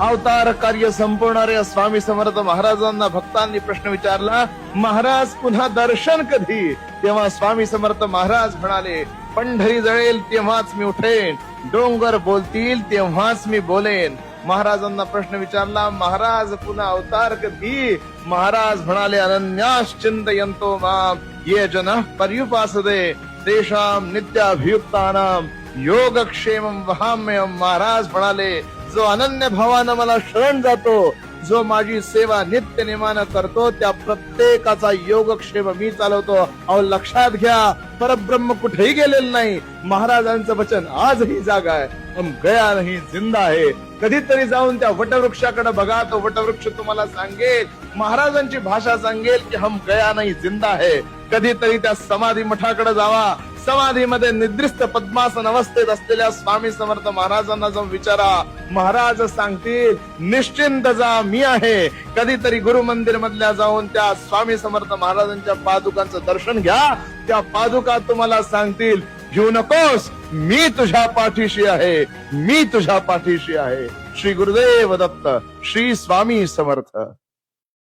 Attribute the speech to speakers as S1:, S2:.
S1: अवतार कार्य संपवणाऱ्या स्वामी समर्थ महाराजांना भक्तांनी प्रश्न विचारला, महाराज पुन्हा दर्शन कधी? तेव्हा स्वामी समर्थ महाराज म्हणाले, पंढरी जळेल तेव्हाच मी उठेन, डोंगर बोलतील तेव्हाच मी बोलेन. महाराजांना प्रश्न विचारला, महाराज पुन्हा अवतार कधी? महाराज म्हणाले, अनन्याश्चिंतयन्तो माम ये जनः पर्युपासते तेषां नित्याभियुक्तानां योगक्षेमं वहाम्यहम्. महाराज म्हणाले, जो अनन्य भावानं मला शरण जातो, जो माझी सेवा नित्य नेमानं करतो, त्या प्रत्येकाचा योगक्षेम मी चालवतो. अहो लक्षात घ्या, परब्रह्म कुठेही गेलेलं नाही. महाराजांचं वचन आजही जागा आहे, हम गया नाही जिंदा आहे. कधीतरी जाऊन त्या वटवृक्षाकडे बघा, तो वटवृक्ष तुम्हाला सांगेल, महाराजांची भाषा सांगेल की हम गया नाही जिंदा आहे. कधीतरी त्या समाधी मठाकडे जावा, समाधीमध्ये निद्रिस्त पद्मासन अवस्थेत असलेल्या स्वामी समर्थ महाराजांना जाऊन विचारा, महाराज सांगतील निश्चिंत जा मी आहे. कधीतरी गुरु मंदिर मधल्या जाऊन त्या स्वामी समर्थ महाराजांच्या पादुकांचं दर्शन घ्या, त्या पादुका तुम्हाला सांगतील, घेऊ नकोस, मी तुझ्या पाठीशी आहे, मी तुझ्या पाठीशी आहे. श्री गुरुदेव दत्त. श्री स्वामी समर्थ.